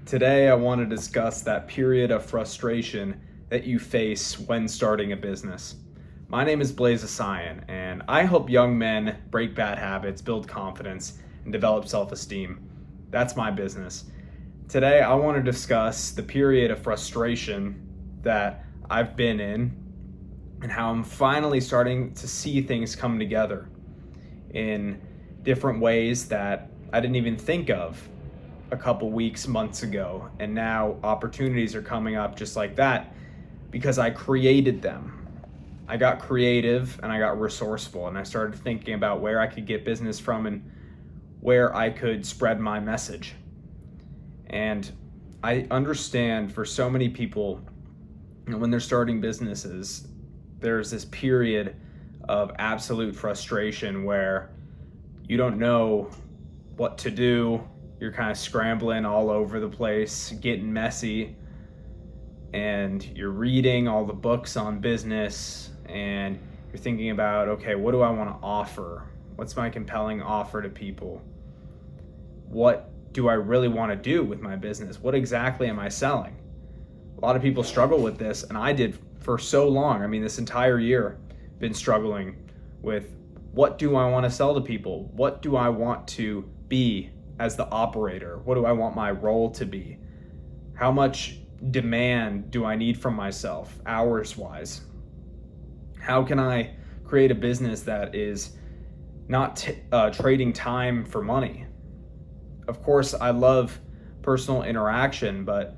Today, I want to discuss that period of frustration that you face when starting a business. My name is Blaze Asayan, and I help young men break bad habits, build confidence, and develop self-esteem. That's my business. Today, I want to discuss the period of frustration that I've been in and how I'm finally starting to see things come together in different ways that I didn't even think of a couple weeks, months ago, and now opportunities are coming up just like that because I created them. I got creative and I got resourceful, and I started thinking about where I could get business from and where I could spread my message. And I understand for so many people, when they're starting businesses, there's this period of absolute frustration where you don't know what to do. You're kind of scrambling all over the place, getting messy, and you're reading all the books on business, and you're thinking about, okay, what do I want to offer? What's my compelling offer to people? What do I really want to do with my business? What exactly am I selling? A lot of people struggle with this, and I did for so long. I mean, this entire year, been struggling with what do I want to sell to people? What do I want to be as the operator? What do I want my role to be? How much demand do I need from myself, hours wise? How can I create a business that is not trading time for money? Of course, I love personal interaction, but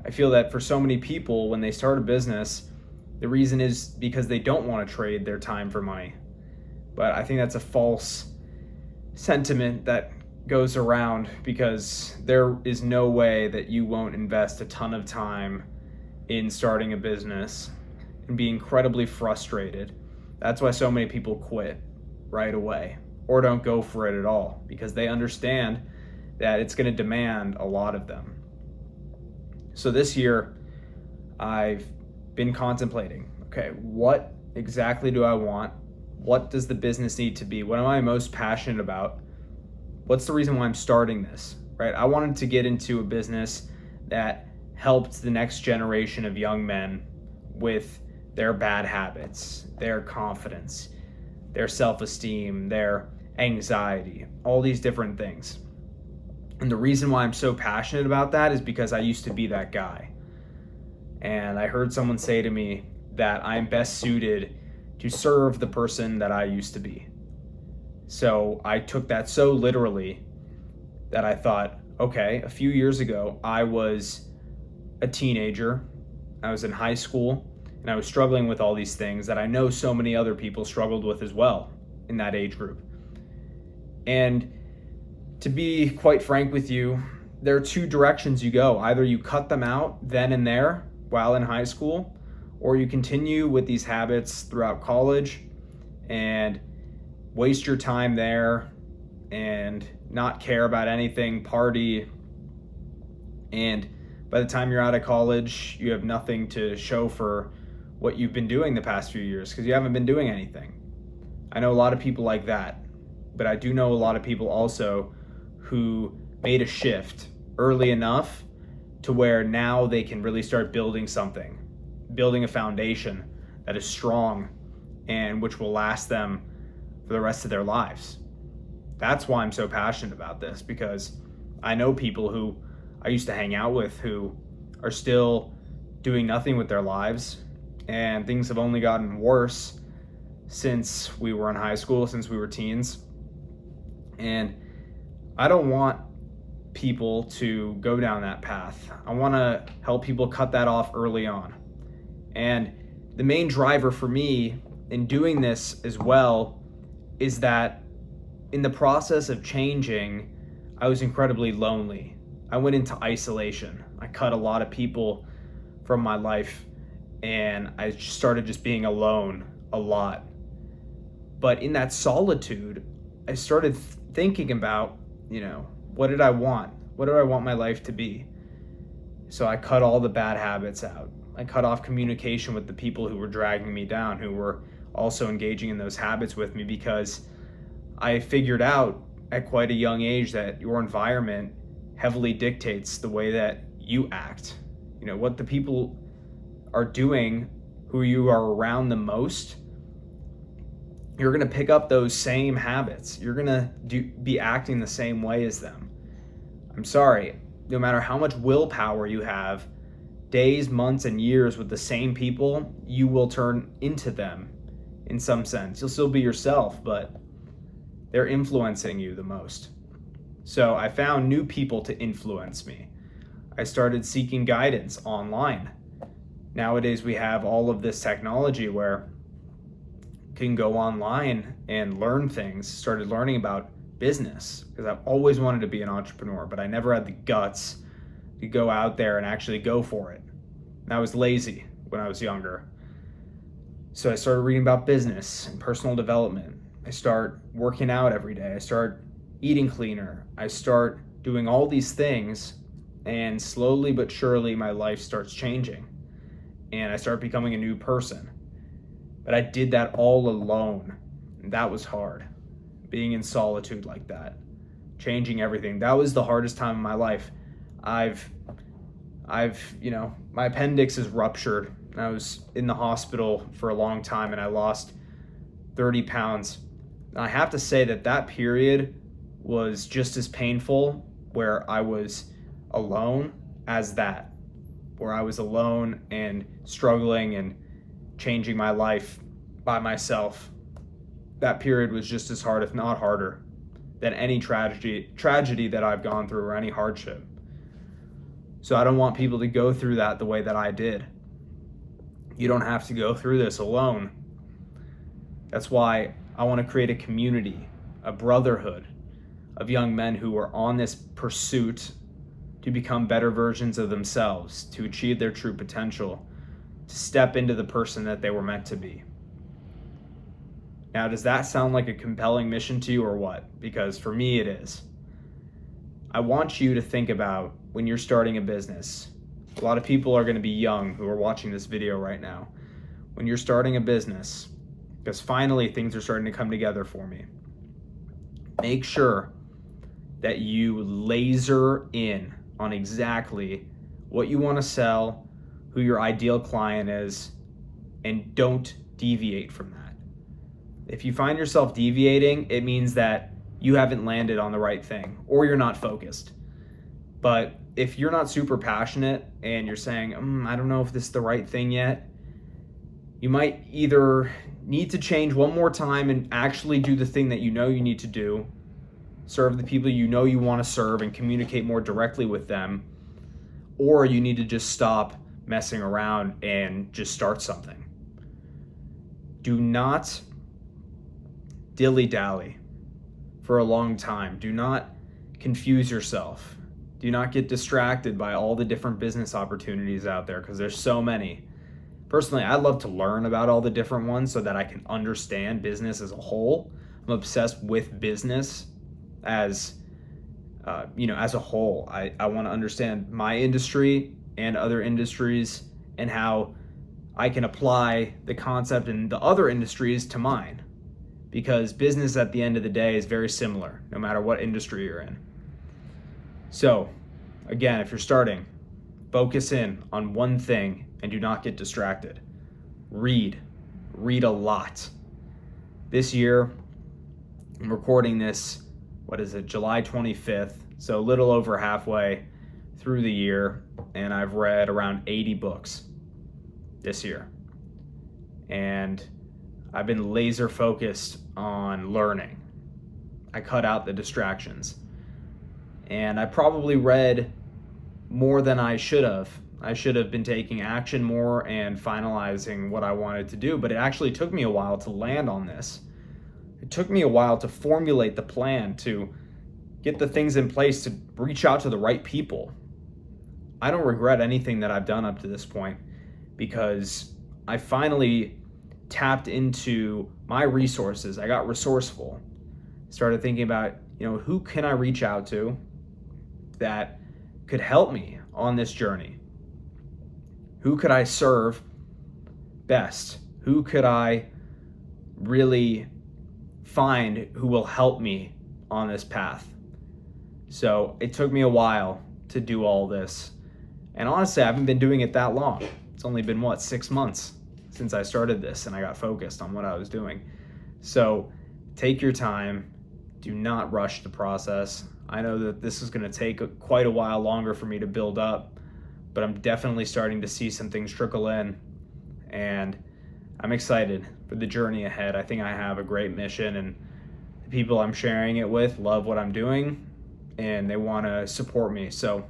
I feel that for so many people, when they start a business, the reason is because they don't want to trade their time for money. But I think that's a false sentiment that goes around, because there is no way that you won't invest a ton of time in starting a business and be incredibly frustrated. That's why so many people quit right away or don't go for it at all, because they understand that it's going to demand a lot of them. So this year, I've been contemplating, okay, what exactly do I want? What does the business need to be? What am I most passionate about? What's the reason why I'm starting this, right? I wanted to get into a business that helped the next generation of young men with their bad habits, their confidence, their self-esteem, their anxiety, all these different things. And the reason why I'm so passionate about that is because I used to be that guy. And I heard someone say to me that I'm best suited to serve the person that I used to be. So I took that so literally that I thought, okay, a few years ago, I was a teenager. I was in high school, and I was struggling with all these things that I know so many other people struggled with as well in that age group. And to be quite frank with you, there are two directions you go. Either you cut them out then and there while in high school, or you continue with these habits throughout college and waste your time there and not care about anything, party, and by the time you're out of college, you have nothing to show for what you've been doing the past few years because you haven't been doing anything. I know a lot of people like that, but I do know a lot of people also who made a shift early enough to where now they can really start building something, building a foundation that is strong and which will last them for the rest of their lives. That's why I'm so passionate about this, because I know people who I used to hang out with who are still doing nothing with their lives, and things have only gotten worse since we were in high school, since we were teens. And I don't want people to go down that path. I want to help people cut that off early on. And the main driver for me in doing this as well is that in the process of changing, I was incredibly lonely. I went into isolation. I cut a lot of people from my life, and I started just being alone a lot. But in that solitude, I started thinking about, what did I want? What do I want my life to be? So I cut all the bad habits out. I cut off communication with the people who were dragging me down, who were also engaging in those habits with me, because I figured out at quite a young age that your environment heavily dictates the way that you act. What the people are doing who you are around the most, you're going to pick up those same habits. You're going to be acting the same way as them. I'm sorry, no matter how much willpower you have, days, months, and years with the same people, you will turn into them in some sense. You'll still be yourself, but they're influencing you the most. So I found new people to influence me. I started seeking guidance online. Nowadays we have all of this technology where you can go online and learn things. Started learning about business because I've always wanted to be an entrepreneur, but I never had the guts to go out there and actually go for it. And I was lazy when I was younger. So I started reading about business and personal development. I start working out every day. I start eating cleaner. I start doing all these things, and slowly but surely my life starts changing and I start becoming a new person. But I did that all alone, and that was hard. Being in solitude like that, changing everything. That was the hardest time in my life. I've my appendix is ruptured. I was in the hospital for a long time and I lost 30 pounds. And I have to say that period was just as painful, where I was alone, as that, where I was alone and struggling and changing my life by myself. That period was just as hard, if not harder, than any tragedy that I've gone through or any hardship. So I don't want people to go through that the way that I did. You don't have to go through this alone. That's why I want to create a community, a brotherhood of young men who are on this pursuit to become better versions of themselves, to achieve their true potential, to step into the person that they were meant to be. Now, does that sound like a compelling mission to you or what? Because for me, it is. I want you to think about when you're starting a business. A lot of people are going to be young who are watching this video right now. When you're starting a business, because finally things are starting to come together for me, make sure that you laser in on exactly what you want to sell, who your ideal client is, and don't deviate from that. If you find yourself deviating, it means that you haven't landed on the right thing or you're not focused. But if you're not super passionate and you're saying, I don't know if this is the right thing yet, you might either need to change one more time and actually do the thing that you know you need to do, serve the people you know you want to serve and communicate more directly with them, or you need to just stop messing around and just start something. Do not dilly-dally for a long time. Do not confuse yourself. Do not get distracted by all the different business opportunities out there, because there's so many. Personally, I love to learn about all the different ones so that I can understand business as a whole. I'm obsessed with business as a whole. I want to understand my industry and other industries and how I can apply the concept in the other industries to mine. Because business at the end of the day is very similar, no matter what industry you're in. So, again, if you're starting, focus in on one thing and do not get distracted. Read a lot. This year, I'm recording this, July 25th, so a little over halfway through the year, and I've read around 80 books this year. And I've been laser focused on learning. I cut out the distractions. And I probably read more than I should have. I should have been taking action more and finalizing what I wanted to do, but it actually took me a while to land on this. It took me a while to formulate the plan, to get the things in place, to reach out to the right people. I don't regret anything that I've done up to this point, because I finally tapped into my resources. I got resourceful. Started thinking about, who can I reach out to that could help me on this journey? Who could I serve best? Who could I really find who will help me on this path? So it took me a while to do all this. And honestly, I haven't been doing it that long. It's only been, 6 months since I started this and I got focused on what I was doing. So take your time. Do not rush the process. I know that this is going to take quite a while longer for me to build up, but I'm definitely starting to see some things trickle in, and I'm excited for the journey ahead. I think I have a great mission, and the people I'm sharing it with love what I'm doing, and they want to support me. So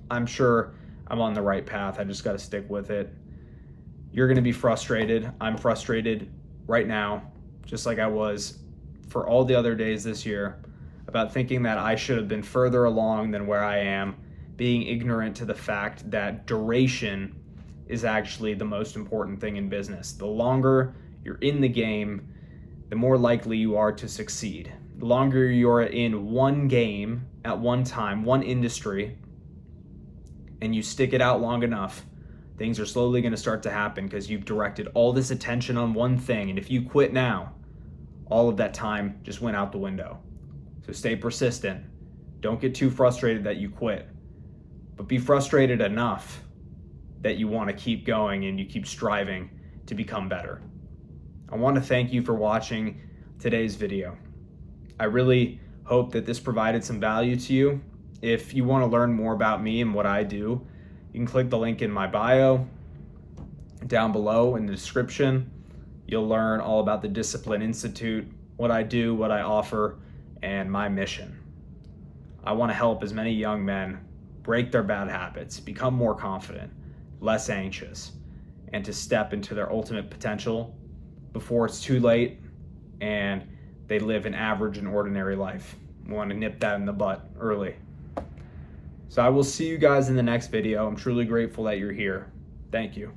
I'm sure I'm on the right path. I just got to stick with it. You're going to be frustrated. I'm frustrated right now, just like I was for all the other days this year, about thinking that I should have been further along than where I am, being ignorant to the fact that duration is actually the most important thing in business. The longer you're in the game, the more likely you are to succeed. The longer you're in one game at one time, one industry, and you stick it out long enough, things are slowly going to start to happen because you've directed all this attention on one thing. And if you quit now, all of that time just went out the window. So stay persistent. Don't get too frustrated that you quit, but be frustrated enough that you want to keep going and you keep striving to become better. I want to thank you for watching today's video. I really hope that this provided some value to you. If you want to learn more about me and what I do, you can click the link in my bio down below in the description. You'll learn all about the Discipline Institute, what I do, what I offer, and my mission. I want to help as many young men break their bad habits, become more confident, less anxious, and to step into their ultimate potential before it's too late and they live an average and ordinary life. We want to nip that in the butt early. So I will see you guys in the next video. I'm truly grateful that you're here. Thank you.